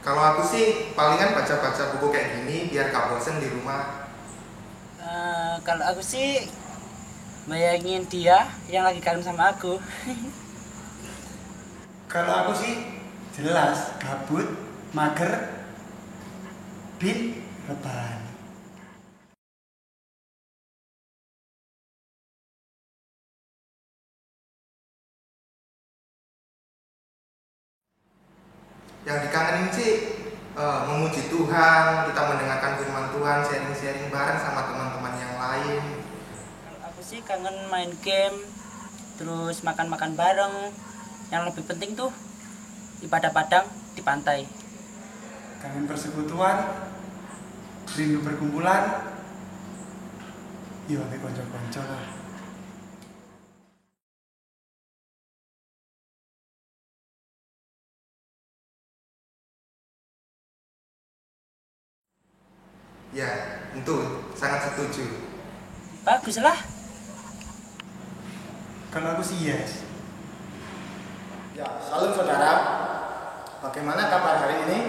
Kalau aku sih palingan baca-baca buku kayak gini biar gak bosen di rumah. Kalau aku sih bayangin dia yang lagi kangen sama aku. Kalau aku sih jelas gabut, mager, bin, rebahan. Yang dikangenin sih memuji Tuhan, kita mendengarkan firman Tuhan, sharing-sharing bareng sama teman-teman yang lain. Kalau aku sih kangen main game, terus makan-makan bareng. Yang lebih penting tuh ibadah padang di pantai. Kangen persekutuan, rindu perkumpulan, iya sampai konco-konco lah. Ya, tentu sangat setuju. Bagus lah. Kalau aku sih yes. Ya, salam saudara. Bagaimana kabar hari ini?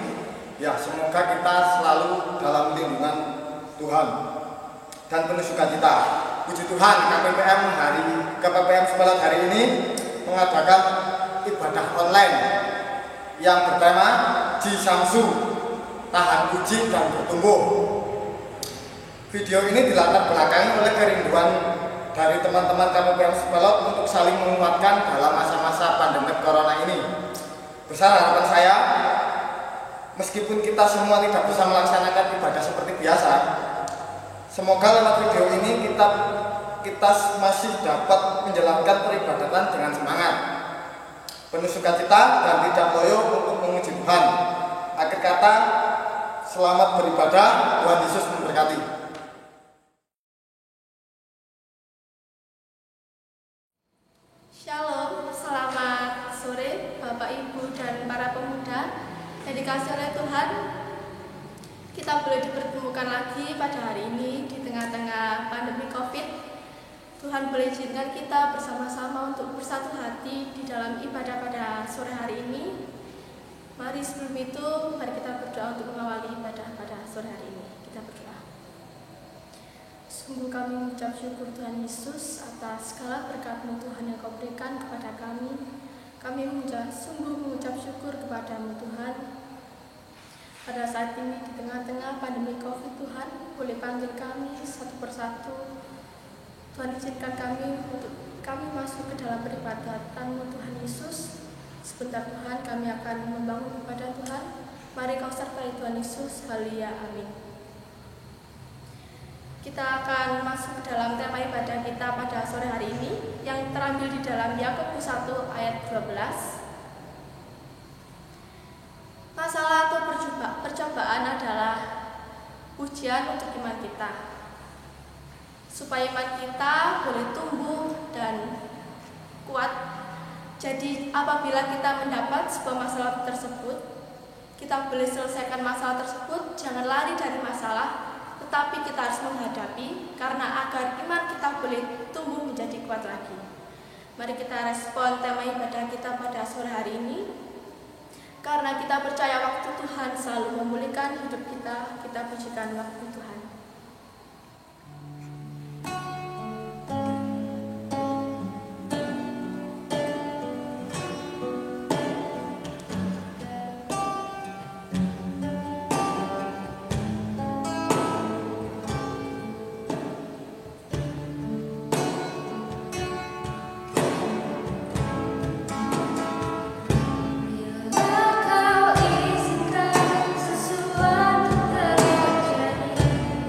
Ya, semoga kita selalu dalam lindungan Tuhan dan penuh sukacita. Puji Tuhan, KPPM Sebelat hari ini mengadakan ibadah online yang bertema Ji Samsu, tahan uji dan bertumbuh. Video ini dilatar belakangi oleh kerinduan dari teman-teman KPPM Sebelat untuk saling menguatkan dalam masa-masa pandemi corona ini. Besar harapan saya, meskipun kita semua tidak bisa melaksanakan ibadah seperti biasa, semoga lewat video ini kita masih dapat menjalankan peribadatan dengan semangat, penuh sukacita dan tidak loyo untuk memuji Tuhan. Akhir kata, selamat beribadah, Tuhan Yesus memberkati. Shalom, selamat sore Bapak Ibu dan para pemuda yang dikasihi oleh Tuhan. Kita boleh dipertemukan lagi pada hari ini di tengah-tengah pandemi COVID. Tuhan boleh izinkan kita bersama-sama untuk bersatu hati di dalam ibadah pada sore hari ini. Mari sebelum itu, mari kita berdoa untuk mengawali ibadah pada sore hari ini. Kita berdoa. Sungguh kami mengucap syukur Tuhan Yesus atas segala berkat-Mu Tuhan yang Kau berikan kepada kami. Kami sungguh mengucap syukur kepada-Mu Tuhan. Pada saat ini di tengah-tengah pandemi COVID, Tuhan boleh panggil kami satu persatu. Tuhan izinkan kami untuk kami masuk ke dalam peribadatan-Mu Tuhan Yesus. Sebentar Tuhan kami akan membangun kepada Tuhan. Mari Kau sertai Tuhan Yesus. Haleluya, amin. Kita akan masuk ke dalam tema ibadah kita pada sore hari ini yang terambil di dalam Yakobus 1 ayat 12. Masalah atau percobaan adalah ujian untuk iman kita, supaya iman kita boleh tumbuh dan kuat. Jadi apabila kita mendapat sebuah masalah tersebut, kita boleh selesaikan masalah tersebut, jangan lari dari masalah, tetapi kita harus menghadapi karena agar iman kita boleh tumbuh menjadi kuat lagi. Mari kita respon tema ibadah kita pada sore hari ini. Karena kita percaya waktu Tuhan selalu memulihkan hidup kita, kita pujikan waktu Tuhan. Bila kau izinkan sesuatu terjadi,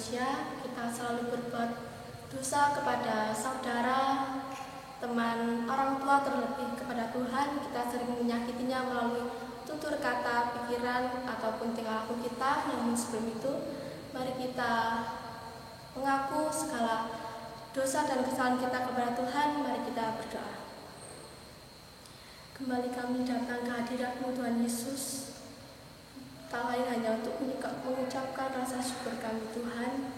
manusia, kita selalu berbuat dosa kepada saudara, teman, orang tua, terlebih kepada Tuhan. Kita sering menyakitinya melalui tutur kata, pikiran, ataupun tingkah laku kita. Namun sebelum itu, mari kita mengaku segala dosa dan kesalahan kita kepada Tuhan. Mari kita berdoa. Kembali kami datang ke hadirat-Mu Tuhan Yesus, tak lain hanya untuk mengucapkan rasa syukur kami Tuhan.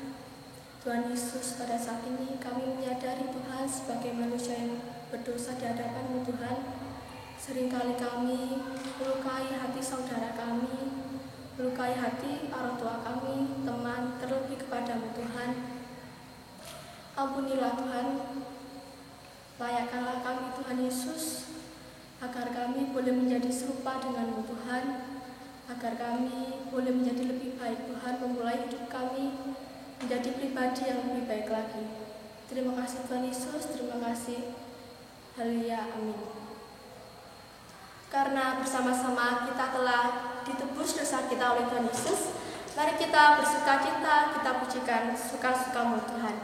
Tuhan Yesus, pada saat ini kami menyadari Tuhan sebagai manusia yang berdosa di hadapan-Mu Tuhan. Seringkali kami melukai hati saudara kami, melukai hati orang tua kami, teman, terlebih kepada-Mu Tuhan. Ampunilah Tuhan, layakkanlah kami Tuhan Yesus, agar kami boleh menjadi serupa dengan-Mu Tuhan, agar kami boleh menjadi lebih baik Tuhan, memulai hidup kami menjadi pribadi yang lebih baik lagi. Terima kasih Tuhan Yesus, terima kasih. Haleluya, amin. Karena bersama-sama kita telah ditebus dosa kita oleh Tuhan Yesus, mari kita bersukacita, kita pujikan suka-suka-Mu Tuhan.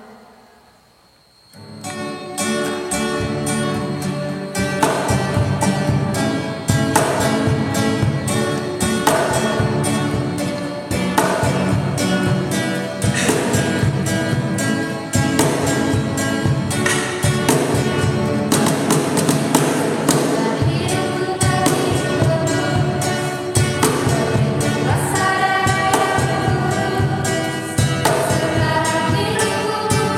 Rasa yang tulus, sekarang hidupku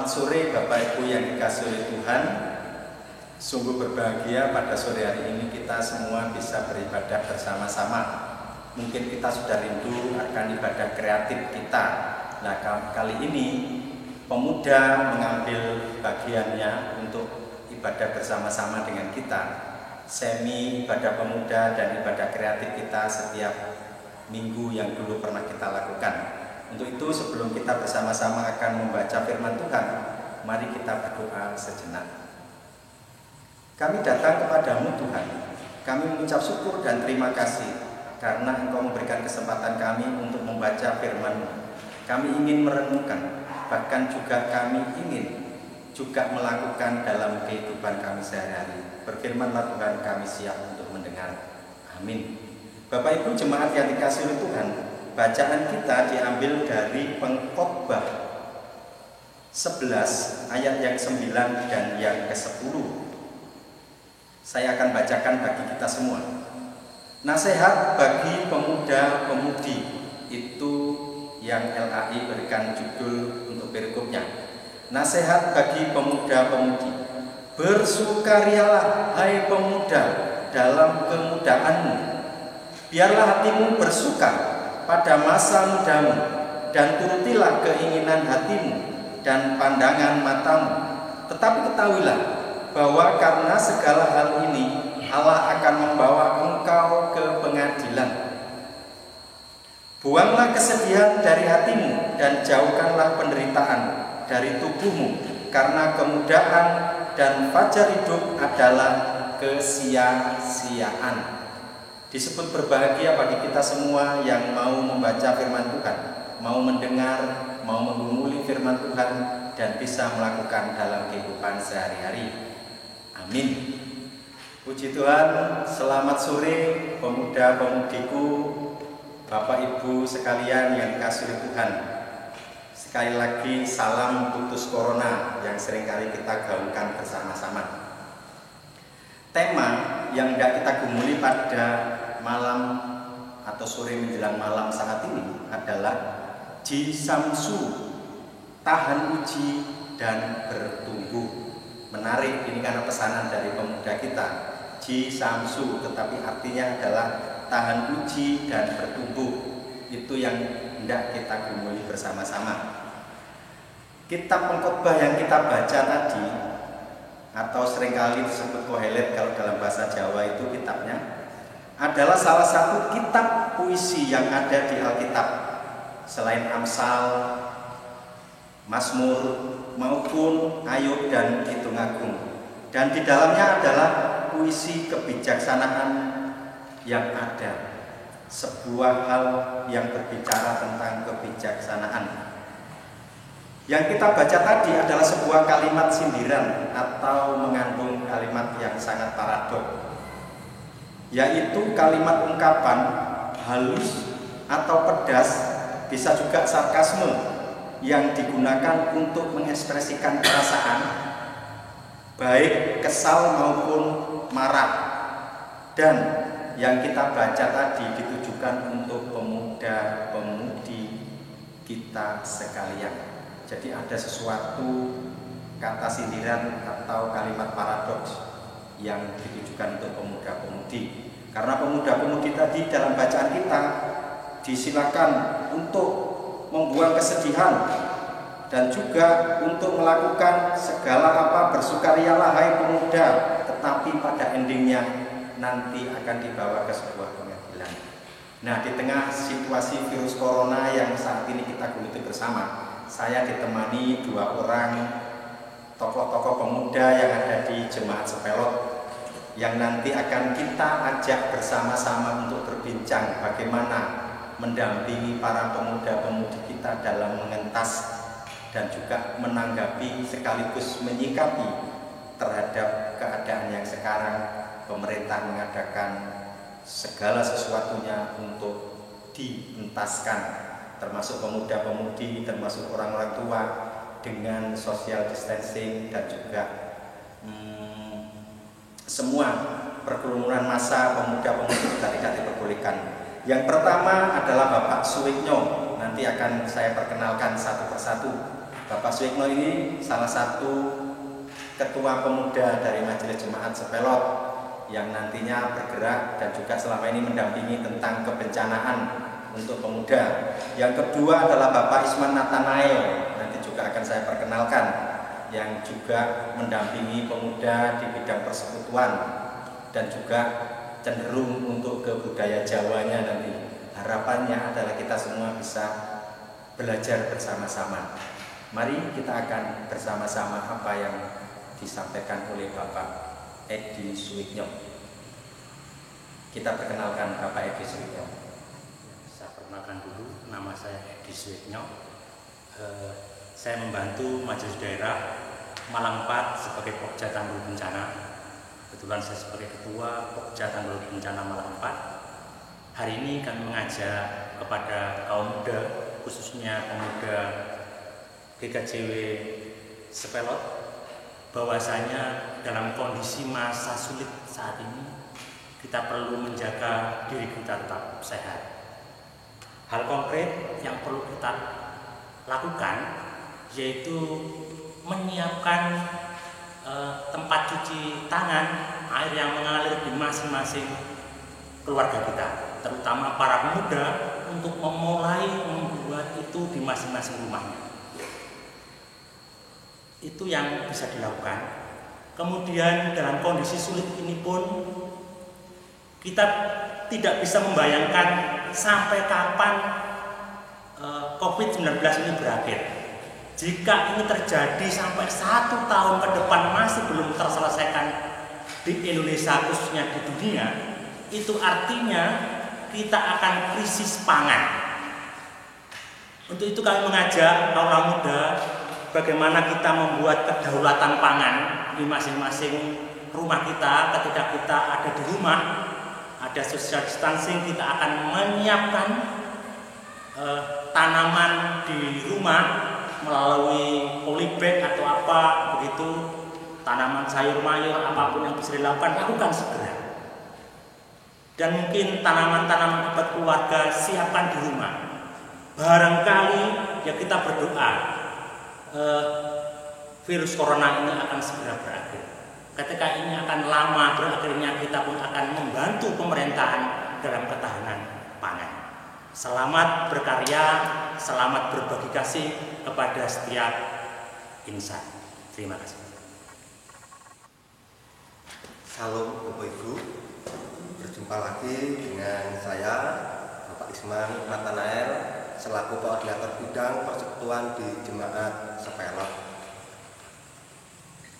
Selamat sore Bapak Ibu yang dikasihi oleh Tuhan. Sungguh berbahagia pada sore hari ini kita semua bisa beribadah bersama-sama. Mungkin kita sudah rindu akan ibadah kreatif kita. Nah, kali ini pemuda mengambil bagiannya untuk ibadah bersama-sama dengan kita. Semi ibadah pemuda dan ibadah kreatif kita setiap minggu yang dulu pernah kita lakukan. Untuk itu sebelum kita bersama-sama akan membaca firman Tuhan, mari kita berdoa sejenak. Kami datang kepadamu Tuhan, kami mengucap syukur dan terima kasih karena Engkau memberikan kesempatan kami untuk membaca firman-Mu. Kami ingin merenungkan, bahkan juga kami ingin juga melakukan dalam kehidupan kami sehari-hari. Berfirmanlah Tuhan, kami siap untuk mendengar. Amin. Bapak Ibu jemaat yang dikasihi oleh Tuhan, bacaan kita diambil dari Pengkhotbah 11 ayat yang 9 dan yang ke-10. Saya akan bacakan bagi kita semua. Nasihat bagi pemuda-pemudi, itu yang LAI berikan judul untuk perikopnya. Nasihat bagi pemuda-pemudi. Bersukarialah hai pemuda dalam kemudaanmu. Biarlah hatimu bersuka pada masa mudamu, dan turutilah keinginan hatimu dan pandangan matamu. Tetapi ketahuilah bahwa karena segala hal ini Allah akan membawa engkau ke pengadilan. Buanglah kesedihan dari hatimu dan jauhkanlah penderitaan dari tubuhmu, karena kemudahan dan fajar hidup adalah kesia-siaan. Disebut berbahagia bagi kita semua yang mau membaca firman Tuhan, mau mendengar, mau menggumuli firman Tuhan, dan bisa melakukan dalam kehidupan sehari-hari. Amin. Puji Tuhan. Selamat sore pemuda-pemudiku, Bapak Ibu sekalian yang dikasihi Tuhan. Sekali lagi salam putus corona yang seringkali kita gaungkan bersama-sama. Tema yang hendak kita gumuli pada malam atau sore menjelang malam saat ini adalah Jisamsu, tahan uji dan bertumbuh. Menarik ini karena pesanan dari pemuda kita, Jisamsu, tetapi artinya adalah tahan uji dan bertumbuh. Itu yang hendak kita gumuli bersama-sama. Kitab Pengkhotbah yang kita baca tadi, atau seringkali disebut Kohelet kalau dalam bahasa Jawa itu kitabnya, adalah salah satu kitab puisi yang ada di Alkitab selain Amsal, Mazmur maupun Ayub dan Kidung Agung. Dan di dalamnya adalah puisi kebijaksanaan yang ada, sebuah hal yang berbicara tentang kebijaksanaan. Yang kita baca tadi adalah sebuah kalimat sindiran atau mengandung kalimat yang sangat paradok, yaitu kalimat ungkapan halus atau pedas, bisa juga sarkasme yang digunakan untuk mengekspresikan perasaan baik kesal maupun marah. Dan yang kita baca tadi ditujukan untuk pemuda-pemudi kita sekalian. Jadi ada sesuatu kata sindiran atau kalimat paradoks yang ditujukan untuk pemuda-pemudi. Karena pemuda-pemudi tadi dalam bacaan kita disilakan untuk membuang kesedihan dan juga untuk melakukan segala apa, bersukarialah hai pemuda, tetapi pada endingnya nanti akan dibawa ke sebuah pengadilan. Nah, di tengah situasi virus corona yang saat ini kita geluti bersama, saya ditemani dua orang tokoh-tokoh pemuda yang ada di Jemaat Sepelot, yang nanti akan kita ajak bersama-sama untuk berbincang bagaimana mendampingi para pemuda-pemudi kita dalam mengentas dan juga menanggapi sekaligus menyikapi terhadap keadaan yang sekarang pemerintah mengadakan segala sesuatunya untuk dientaskan, termasuk pemuda-pemudi, termasuk orang-orang tua dengan social distancing dan juga semua perkerumunan massa pemuda-pemudi kita tidak diperbolehkan. Yang pertama adalah Bapak Suwiknyo, nanti akan saya perkenalkan satu persatu. Bapak Suwikno ini salah satu ketua pemuda dari Majelis Jemaat Sepelot yang nantinya bergerak dan juga selama ini mendampingi tentang kebencanaan untuk pemuda. Yang kedua adalah Bapak Isman Nathanael, nanti juga akan saya perkenalkan, yang juga mendampingi pemuda di bidang persekutuan dan juga cenderung untuk ke budaya Jawanya nanti. Harapannya adalah kita semua bisa belajar bersama-sama. Mari kita akan bersama-sama apa yang disampaikan oleh Bapak Edi Suwikno. Kita perkenalkan Bapak Edi Suwikno. Saya perkenalkan dulu, nama saya Edi Suwikno. Saya membantu Majelis Daerah Malang 4 sebagai Pokja Tanggul Bencana. Kebetulan saya sebagai Ketua Pokja Tanggul Bencana Malang 4. Hari ini kami mengajak kepada kaum muda, khususnya pemuda GKJW Sepelot, bahwasanya dalam kondisi masa sulit saat ini kita perlu menjaga diri kita tetap sehat. Hal konkret yang perlu kita lakukan yaitu menyiapkan tempat cuci tangan, air yang mengalir di masing-masing keluarga kita, terutama para pemuda, untuk memulai membuat itu di masing-masing rumahnya. Itu yang bisa dilakukan. Kemudian dalam kondisi sulit ini pun kita tidak bisa membayangkan sampai kapan COVID-19 ini berakhir. Jika ini terjadi sampai 1 tahun ke depan masih belum terselesaikan di Indonesia, khususnya di dunia, itu artinya kita akan krisis pangan. Untuk itu kami mengajak kaum muda bagaimana kita membuat kedaulatan pangan di masing-masing rumah kita. Ketika kita ada di rumah, ada social distancing, kita akan menyiapkan tanaman di rumah melalui polybag atau apa begitu, tanaman sayur mayur, apapun yang bisa dilakukan, lakukan segera. Dan mungkin tanaman-tanaman buat keluarga siapkan di rumah. Barangkali ya kita berdoa virus corona ini akan segera berakhir. Ketika ini akan lama berakhirnya, kita pun akan membantu pemerintahan dalam ketahanan pangan. Selamat berkarya, selamat berbagi kasih kepada setiap insan. Terima kasih. Salam Bapak Ibu, berjumpa lagi dengan saya Bapak Isman Nathanael selaku koordinator bidang persekutuan di Jemaat Sepelot.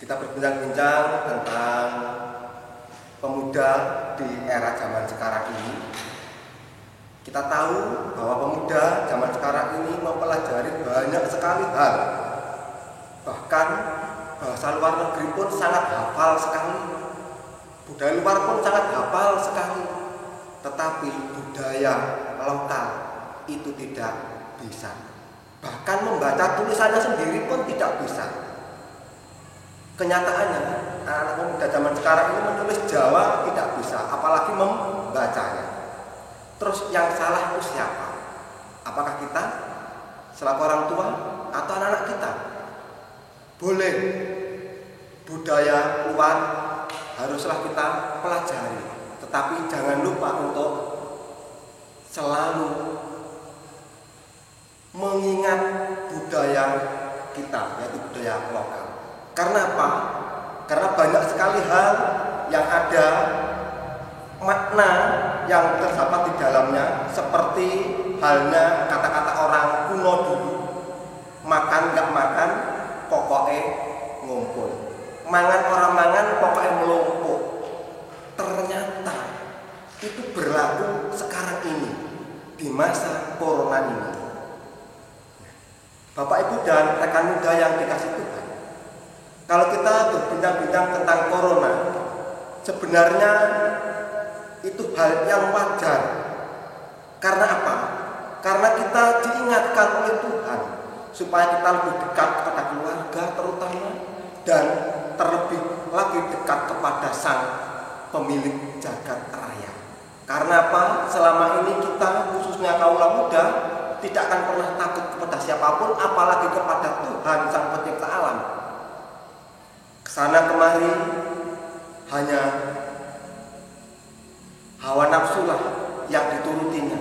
Kita berbincang-bincang tentang pemuda di era zaman sekarang ini. Kita tahu bahwa pemuda zaman sekarang ini mempelajari banyak sekali hal. Bahkan bahasa luar negeri pun sangat hafal sekali. Budaya luar pun sangat hafal sekali. Tetapi budaya lokal itu tidak bisa. Bahkan membaca tulisannya sendiri pun tidak bisa. Kenyataannya, anak pemuda zaman sekarang ini menulis Jawa tidak bisa, apalagi membacanya. Terus yang salah itu siapa? Apakah kita selaku orang tua atau anak-anak kita? Boleh budaya luar haruslah kita pelajari, tetapi jangan lupa untuk selalu mengingat budaya kita, yaitu budaya lokal. Karena apa? Karena banyak sekali hal yang ada makna yang terdapat di dalamnya, seperti halnya kata-kata orang kuno dulu, makan gak makan pokoknya ngumpul, mangan orang mangan pokoknya melumpuk. Ternyata itu berlaku sekarang ini di masa corona ini. Bapak Ibu dan rekan muda yang dikasih Tuhan, kalau kita berbincang-bincang tentang corona, sebenarnya itu hal yang wajar. Karena apa? Karena kita diingatkan oleh Tuhan supaya kita lebih dekat kepada keluarga terutama, dan terlebih lagi dekat kepada Sang Pemilik Jagat Raya. Karena apa? Selama ini kita, khususnya kaum muda, tidak akan pernah takut kepada siapapun, apalagi kepada Tuhan Sang Pencipta alam. Kesana kemari hanya hawa nafsulah yang diturutinya.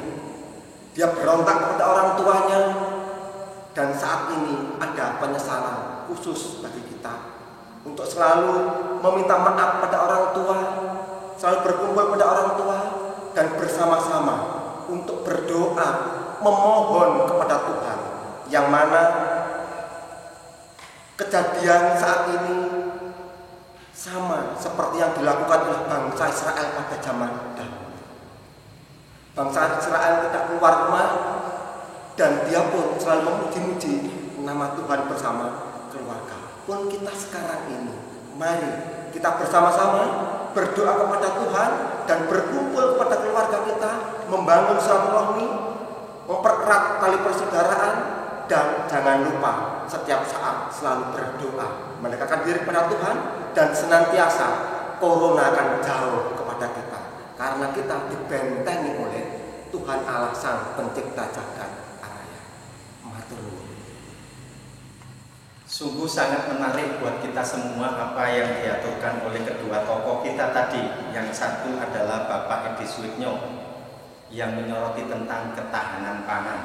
Dia berontak kepada orang tuanya, dan saat ini ada penyesalan khusus bagi kita untuk selalu meminta maaf pada orang tua, selalu berkumpul pada orang tua, dan bersama-sama untuk berdoa, memohon kepada Tuhan, yang mana kejadian saat ini sama seperti yang dilakukan oleh bangsa Israel pada zaman Daud. Bangsa Israel tidak keluar rumah, dan dia pun selalu memuji-muji nama Tuhan bersama keluarga. Pun kita sekarang ini, mari kita bersama-sama berdoa kepada Tuhan dan berkumpul kepada keluarga kita, membangun silaturahmi, mempererat tali persaudaraan, dan jangan lupa setiap saat selalu berdoa, mendekatkan diri kepada Tuhan, dan senantiasa corona akan jauh kepada kita, karena kita dibentengi oleh Tuhan Allah Sang Pencipta Jagat Raya. Matur nuwun. Sungguh sangat menarik buat kita semua apa yang diaturkan oleh kedua tokoh kita tadi. Yang satu adalah Bapak Edi Suitnyo yang menyoroti tentang ketahanan pangan.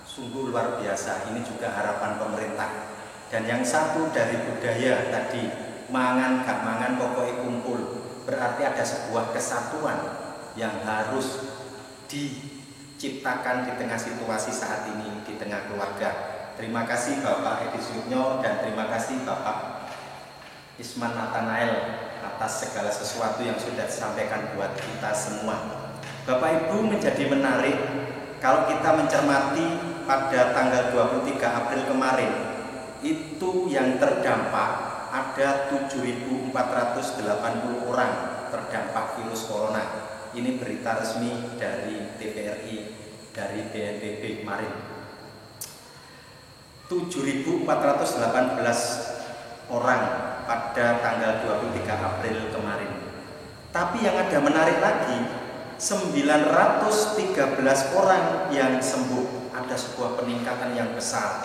Sungguh luar biasa, ini juga harapan pemerintah. Dan yang satu dari budaya tadi, mangan gak mangan pokoknya kumpul. Berarti ada sebuah kesatuan yang harus diciptakan di tengah situasi saat ini, di tengah keluarga. Terima kasih Bapak Edi Suitnyo dan terima kasih Bapak Isman Nathanael atas segala sesuatu yang sudah disampaikan buat kita semua. Bapak Ibu, menjadi menarik kalau kita mencermati pada tanggal 23 April kemarin, itu yang terdampak ada 7.480 orang terdampak virus corona. Ini berita resmi dari TVRI, dari BNPB kemarin. 7.418 orang pada tanggal 23 April kemarin. Tapi yang ada menarik lagi, 913 orang yang sembuh. Ada sebuah peningkatan yang besar.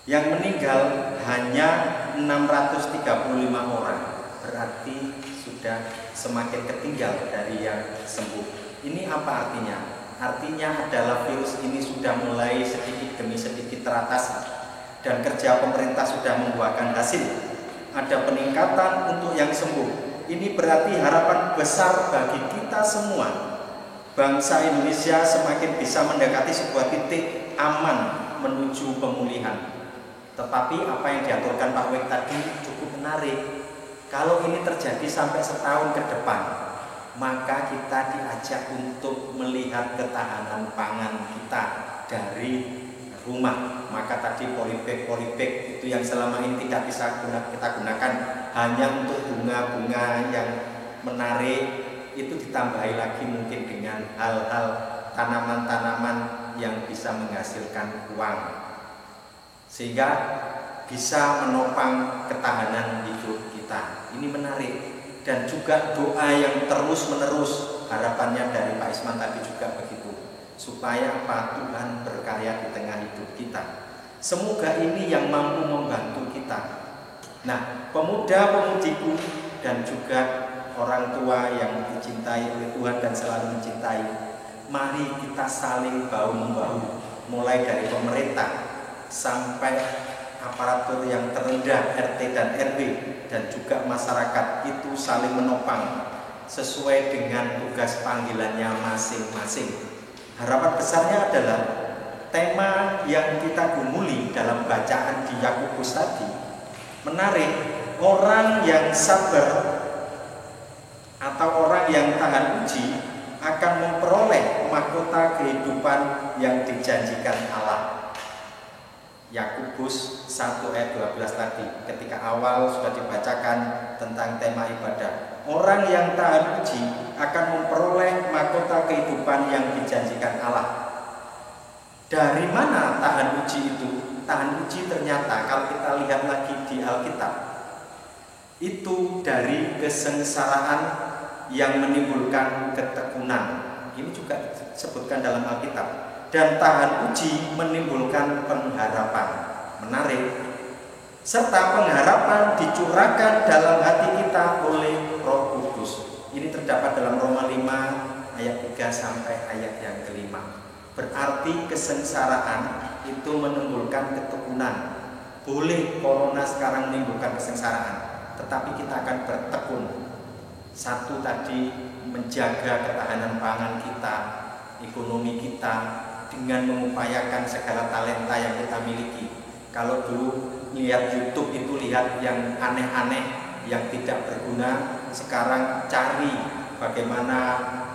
Yang meninggal hanya 635 orang. Berarti sudah semakin ketinggal dari yang sembuh. Ini apa artinya? Artinya adalah virus ini sudah mulai sedikit demi sedikit teratasi dan kerja pemerintah sudah membuahkan hasil. Ada peningkatan untuk yang sembuh. Ini berarti harapan besar bagi kita semua. Bangsa Indonesia semakin bisa mendekati sebuah titik aman menuju pemulihan. Tetapi apa yang diaturkan Pak Wek tadi cukup menarik. Kalau ini terjadi sampai setahun ke depan, maka kita diajak untuk melihat ketahanan pangan kita dari rumah. Maka tadi polybag itu yang selama ini tidak bisa kita gunakan hanya untuk bunga-bunga yang menarik, itu ditambahi lagi mungkin dengan hal-hal tanaman-tanaman yang bisa menghasilkan uang, sehingga bisa menopang ketahanan hidup kita. Ini menarik. Dan juga doa yang terus-menerus, harapannya dari Pak Isman tadi juga begitu, supaya apa? Tuhan berkarya di tengah hidup kita. Semoga ini yang mampu membantu kita. Nah, pemuda-pemudiku dan juga orang tua yang dicintai oleh Tuhan dan selalu mencintai, mari kita saling bahu-membahu, mulai dari pemerintah sampai aparatur yang terendah, RT dan RW, dan juga masyarakat, itu saling menopang sesuai dengan tugas panggilannya masing-masing. Harapan besarnya adalah tema yang kita gumuli dalam bacaan di Yakobus tadi menarik. Orang yang sabar atau orang yang tahan uji akan memperoleh mahkota kehidupan yang dijanjikan Allah. Yakobus 1 ayat 12 tadi, ketika awal sudah dibacakan tentang tema ibadah. Orang yang tahan uji akan memperoleh mahkota kehidupan yang dijanjikan Allah. Dari mana tahan uji itu? Tahan uji ternyata kalau kita lihat lagi di Alkitab, itu dari kesengsaraan yang menimbulkan ketekunan. Ini juga disebutkan dalam Alkitab. dan tahan uji menimbulkan pengharapan. Menarik. Serta pengharapan dicurahkan dalam hati kita oleh Roh Kudus. Ini terdapat dalam Roma 5 ayat 3 sampai ayat yang kelima. Berarti kesengsaraan itu menimbulkan ketekunan. Boleh corona sekarang menimbulkan kesengsaraan, tetapi kita akan bertekun. Satu tadi, menjaga ketahanan pangan kita, ekonomi kita, dengan mengupayakan segala talenta yang kita miliki. Kalau dulu lihat YouTube itu lihat yang aneh-aneh, yang tidak berguna, sekarang cari bagaimana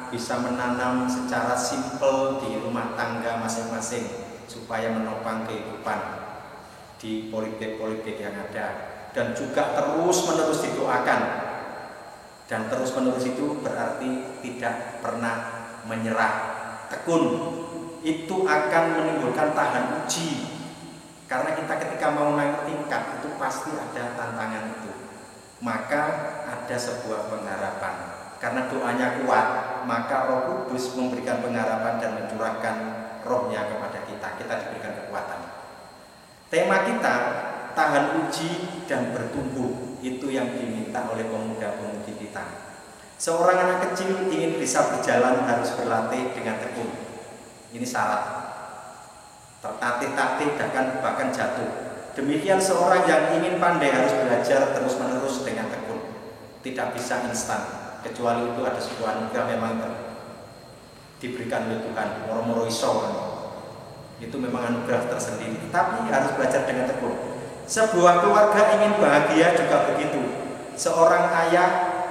bisa menanam secara simpel di rumah tangga masing-masing supaya menopang kehidupan di politik-politik yang ada, dan juga terus-menerus didoakan. Dan terus-menerus itu berarti tidak pernah menyerah, tekun. Itu akan menimbulkan tahan uji. Karena kita ketika mau naik tingkat itu pasti ada tantangan itu. Maka ada sebuah pengharapan. Karena doanya kuat, maka Roh Kudus memberikan pengharapan dan mencurahkan rohnya kepada kita. Kita diberikan kekuatan. Tema kita, tahan uji dan bertumbuh. Itu yang diminta oleh pemuda-pemudi kita. Seorang anak kecil ingin bisa berjalan harus berlatih dengan tekun. Ini syarat. Tertatih-tatih bahkan jatuh. Demikian seorang yang ingin pandai harus belajar terus-menerus dengan tekun. Tidak bisa instan, kecuali itu ada sebuah anugerah memang diberikan oleh Tuhan. Moro-moro iso, itu memang anugerah tersendiri. Tapi harus belajar dengan tekun. Sebuah keluarga ingin bahagia juga begitu. Seorang ayah,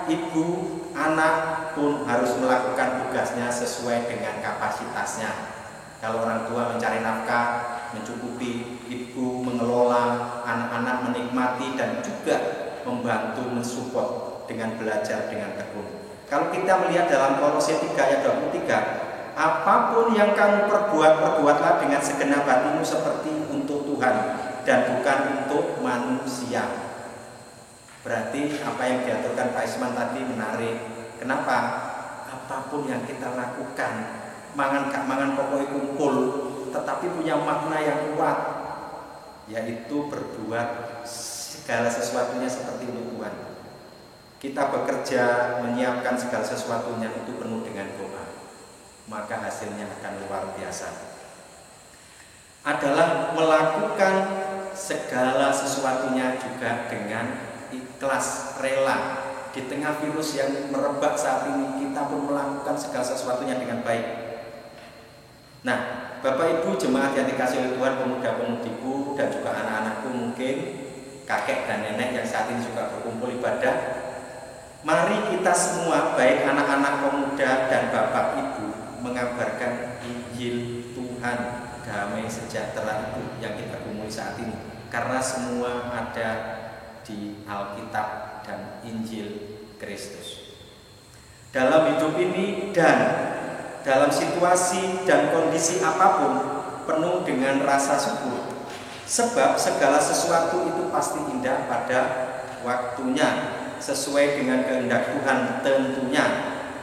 ibu, anak pun harus melakukan tugasnya sesuai dengan kapasitasnya. Kalau orang tua mencari nafkah, mencukupi, ibu mengelola, anak-anak menikmati dan juga membantu mensupport dengan belajar dengan tekun. Kalau kita melihat dalam Kolose 3 ayat 23, apapun yang kamu perbuat, perbuatlah dengan segenap hatimu seperti untuk Tuhan dan bukan untuk manusia. Berarti apa yang diaturkan Pak Isman tadi menarik. Kenapa? Apapun yang kita lakukan, mangan pokoknya kumpul, tetapi punya makna yang kuat, yaitu berbuat segala sesuatunya seperti untuk Tuhan. Kita bekerja menyiapkan segala sesuatunya itu penuh dengan doa, maka hasilnya akan luar biasa. Adalah melakukan segala sesuatunya juga dengan ikhlas, rela. Di tengah virus yang merebak saat ini, kita pun melakukan segala sesuatunya dengan baik. Nah, Bapak Ibu jemaat yang dikasih oleh Tuhan, pemuda-pemudiku dan juga anak-anakku, mungkin kakek dan nenek yang saat ini juga berkumpul ibadah, mari kita semua, baik anak-anak pemuda dan Bapak Ibu, mengabarkan Injil Tuhan, damai sejahtera itu yang kita gumuli saat ini. Karena semua ada di Alkitab dan Injil Kristus. Dalam hidup ini dan dalam situasi dan kondisi apapun penuh dengan rasa syukur. Sebab segala sesuatu itu pasti indah pada waktunya, sesuai dengan kehendak Tuhan tentunya.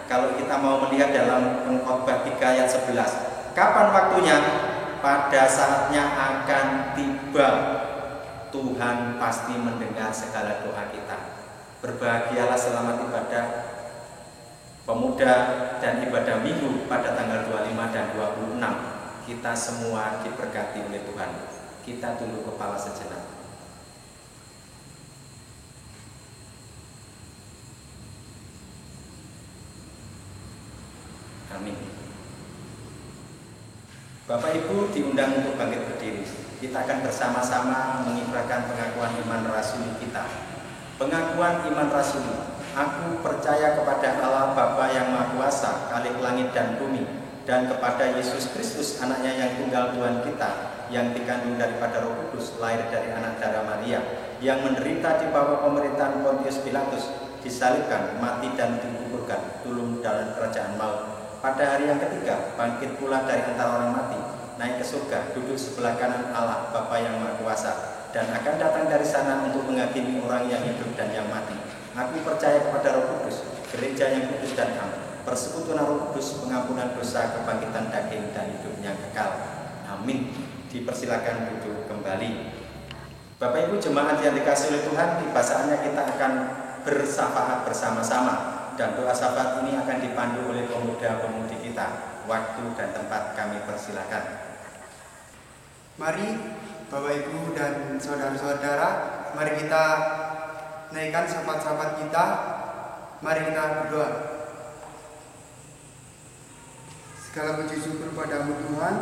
Kalau kita mau melihat dalam Pengkhotbah 3 ayat 11, kapan waktunya? Pada saatnya akan tiba. Tuhan pasti mendengar segala doa kita. Berbahagialah selamat ibadah pemuda dan ibadah minggu pada tanggal 25 dan 26. Kita semua diberkati oleh Tuhan. Kita tunduk kepala sejenak. Amin. Bapak Ibu diundang untuk bangkit berdiri. Kita akan bersama-sama mengikrarkan pengakuan iman rasuli kita. Pengakuan iman rasuli. Aku percaya kepada Allah Bapa yang Maha Kuasa, Khalik langit dan bumi, dan kepada Yesus Kristus, anaknya yang tunggal Tuhan kita, yang dikandung daripada Roh Kudus, lahir dari anak darah Maria, yang menderita di bawah pemerintahan Pontius Pilatus, disalibkan, mati dan dikuburkan, turun dalam kerajaan maut. Pada hari yang ketiga, bangkit pula dari antara orang mati, naik ke surga, duduk sebelah kanan Allah Bapa yang Maha Kuasa, dan akan datang dari sana untuk menghakimi orang yang hidup dan yang mati. Aku percaya kepada Roh Kudus, gereja yang kudus dan aman, persekutuan Roh Kudus, pengampunan dosa, kebangkitan daging, dan hidup yang kekal. Amin. Dipersilakan duduk kembali. Bapak Ibu jemaat yang dikasihi oleh Tuhan, di bacaannya kita akan bersafaat bersama-sama, dan doa syafaat ini akan dipandu oleh pemuda-pemudi kita. Waktu dan tempat kami persilakan. Mari Bapak Ibu dan saudara-saudara, mari kita naikkan syafaat-syafaat kita. Mari kita berdoa. Segala puji syukur padamu Tuhan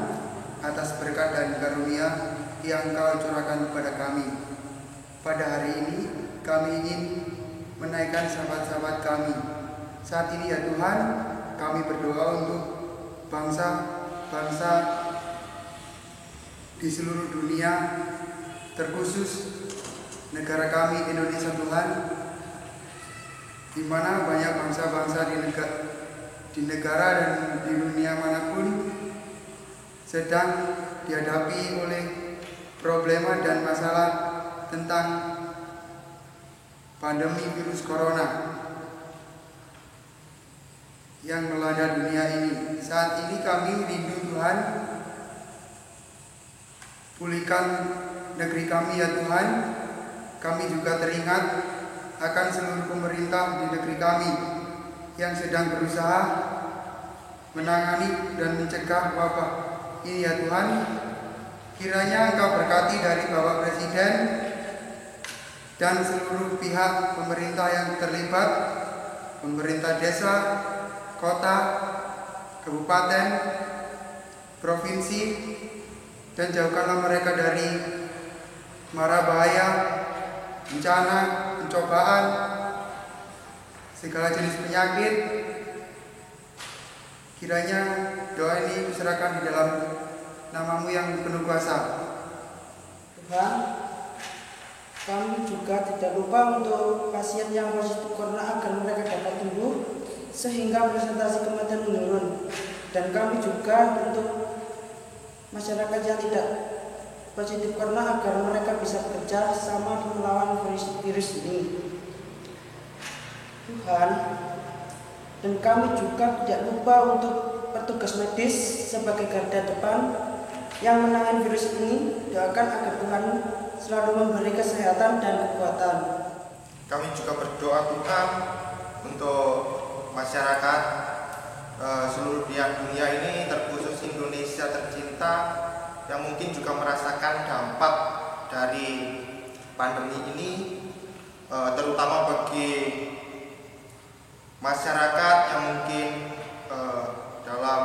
atas berkat dan karunia yang Kau curahkan kepada kami. Pada hari ini kami ingin menaikkan syafaat-syafaat kami. Saat ini ya Tuhan, kami berdoa untuk bangsa-bangsa di seluruh dunia, terkhusus negara kami Indonesia Tuhan, di mana banyak bangsa-bangsa di negara dan di dunia manapun sedang dihadapi oleh problema dan masalah tentang pandemi virus corona yang melanda dunia ini. Saat ini kami rindu Tuhan, pulihkan negeri kami ya Tuhan. Kami juga teringat akan seluruh pemerintah di negeri kami yang sedang berusaha menangani dan mencegah wabah ini ya Tuhan. Kiranya Engkau berkati dari Bapak Presiden dan seluruh pihak pemerintah yang terlibat, pemerintah desa, kota, kabupaten, provinsi, dan jauhkanlah mereka dari mara bahaya, bencana, pencobaan, segala jenis penyakit. Kiranya doa ini diserahkan di dalam Namamu yang penuh kuasa. Tuhan, kami juga tidak lupa untuk pasien yang positif corona agar mereka dapat sembuh sehingga presentasi kematian menurun. Dan kami juga untuk masyarakat yang tidak positif corona agar mereka bisa bekerja sama melawan virus ini. Tuhan, dan kami juga tidak lupa untuk petugas medis sebagai garda depan yang menangani virus ini. Doakan agar Tuhan selalu memberi kesehatan dan kekuatan. Kami juga berdoa Tuhan untuk masyarakat seluruh dunia ini, terkhusus Indonesia tercinta yang mungkin juga merasakan dampak dari pandemi ini, terutama bagi masyarakat yang mungkin dalam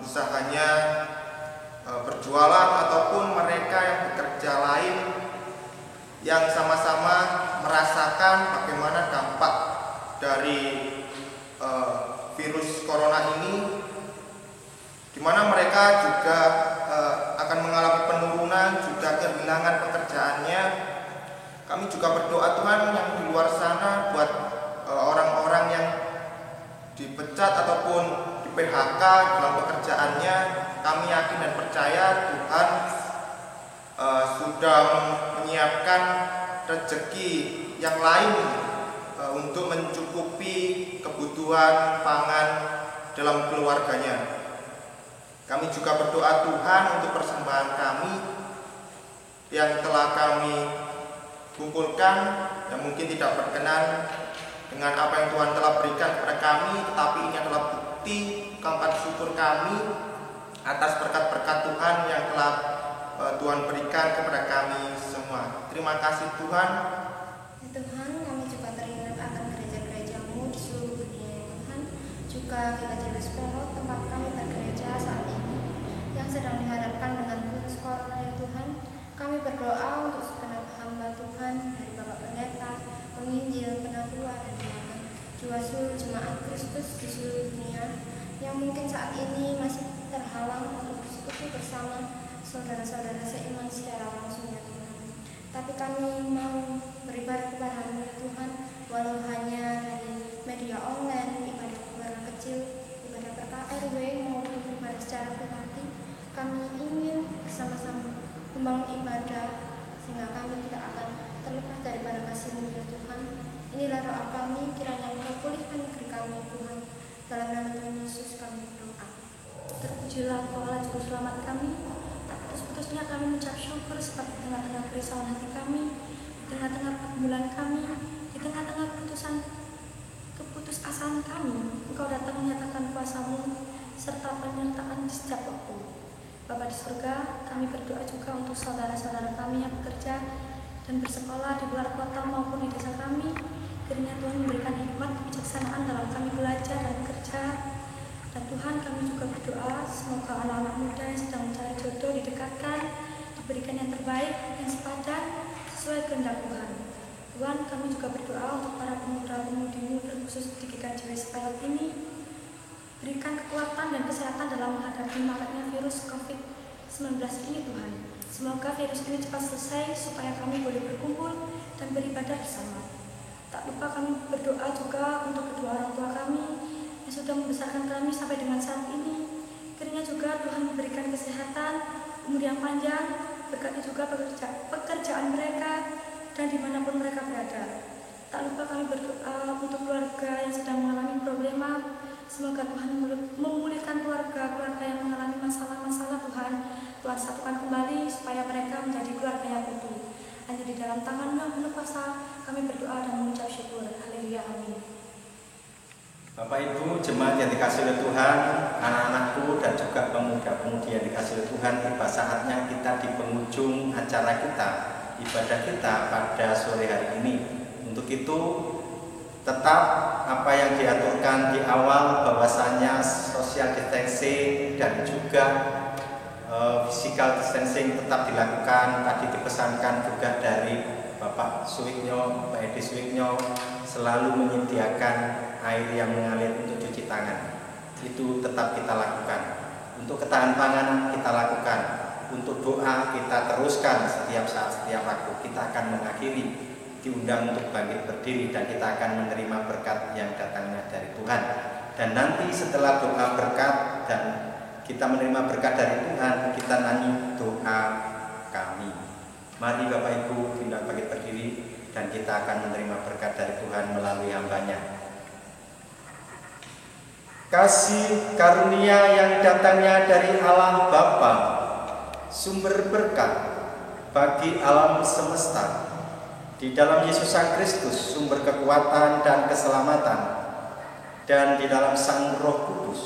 usahanya berjualan ataupun mereka yang bekerja lain yang sama-sama merasakan bagaimana dampak dari virus corona ini, di mana mereka juga akan mengalami penurunan, juga kehilangan pekerjaannya. Kami juga berdoa Tuhan yang di luar sana buat orang-orang yang dipecat ataupun di PHK dalam pekerjaannya. Kami yakin dan percaya Tuhan sudah menyiapkan rezeki yang lain untuk mencukupi kebutuhan pangan dalam keluarganya. Kami juga berdoa Tuhan untuk persembahan kami yang telah kami kumpulkan, yang mungkin tidak berkenan dengan apa yang Tuhan telah berikan kepada kami, tetapi ini adalah bukti ungkapan syukur kami atas berkat-berkat Tuhan yang telah Tuhan berikan kepada kami semua. Terima kasih Tuhan. Ya Tuhan, kami juga teringat akan gereja-gereja-Mu di seluruh dunia ya Tuhan. Juga Gereja Pelot tempat kami bergereja saat ini yang sedang dihadapkan dengan virus corona ya Tuhan. Kami berdoa untuk segenap hamba Tuhan dari Bapak Pendeta, penginjil, penatua, dan juga seluruh jemaat Kristus di seluruh dunia yang mungkin saat ini masih terhalang untuk bersekutu bersama saudara-saudara seiman secara langsung ya Tuhan. Tapi kami mau beribadah kepada-Mu ya Tuhan, walau hanya dari media online, ibadah kecil, ibadah PKRW maupun ibadah secara pribadi. Kami ingin bersama-sama membangun ibadah sehingga kami tidak akan terlepas daripada kasih-Mu ya Tuhan. Inilah doa kami, kiranya Engkau pulihkan negeri kami Tuhan. Dalam nama Tuhan Yesus kami berdoa. Terpujilah Engkau Allah Juru Selamat kami. Tak putus-putusnya kami mengucap syukur sebab di tengah-tengah kerisauan hati kami, di tengah-tengah pergumulan kami, di tengah-tengah keputusasaan kami, Engkau datang menyatakan kuasa-Mu serta penyertaan di setiap waktu. Bapa di surga, kami berdoa juga untuk saudara-saudara kami yang bekerja dan bersekolah di luar kota maupun di desa kami. Kiranya Tuhan memberikan hikmat kebijaksanaan dalam kami belajar dan bekerja. Dan Tuhan, kami juga berdoa semoga anak-anak muda yang sedang mencari jodoh didekatkan, diberikan yang terbaik, yang sepadan, sesuai kehendak Tuhan. Tuhan, kami juga berdoa untuk para pemuda-pemudi terkhusus di GKJ Spayot ini. Berikan kekuatan dan kesehatan dalam menghadapi maraknya virus COVID-19 ini Tuhan. Semoga virus ini cepat selesai supaya kami boleh berkumpul dan beribadah bersama. Tak lupa kami berdoa juga untuk kedua orang tua kami yang sudah membesarkan kami sampai dengan saat ini. Kiranya juga Tuhan memberikan kesehatan, umur yang panjang, berkati juga pekerjaan mereka dan dimanapun mereka berada. Tak lupa kami berdoa untuk keluarga yang sedang mengalami problema. Semoga Tuhan memulihkan keluarga yang mengalami masalah-masalah Tuhan. Tuhan satukan kembali supaya mereka menjadi keluarga yang utuh. Hanya di dalam tangan-Mu yang penuh kuasa kami berdoa dan mengucap syukur. Haleluya, amin. Bapak Ibu jemaat yang dikasihi oleh Tuhan, anak-anakku dan juga pemuda-pemudi yang dikasihi oleh Tuhan, tiba saatnya kita di penghujung acara kita, ibadah kita pada sore hari ini. Untuk itu tetap apa yang diaturkan di awal bahwasanya social distancing dan juga physical distancing tetap dilakukan. Tadi dipesankan juga dari Bapak Suwiknyo, Pak Edi Suwiknyo, selalu menyediakan air yang mengalir untuk cuci tangan. Itu tetap kita lakukan. Untuk ketahanan pangan kita lakukan. Untuk doa kita teruskan setiap saat, setiap waktu. Kita akan mengakhiri, diundang untuk bangkit berdiri, dan kita akan menerima berkat yang datangnya dari Tuhan. Dan nanti setelah doa berkat dan kita menerima berkat dari Tuhan, kita nyanyi doa kami. Mari Bapak Ibu diundang bangkit berdiri dan kita akan menerima berkat dari Tuhan melalui hambanya. Kasih karunia yang datangnya dari Allah Bapa, sumber berkat bagi alam semesta, di dalam Yesus Sang Kristus, sumber kekuatan dan keselamatan, dan di dalam Sang Roh Kudus,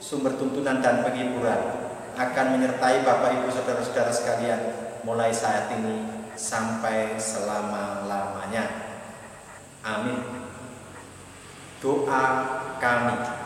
sumber tuntunan dan penghiburan, akan menyertai Bapak Ibu saudara-saudara sekalian mulai saat ini sampai selama-lamanya. Amin. Doa kami.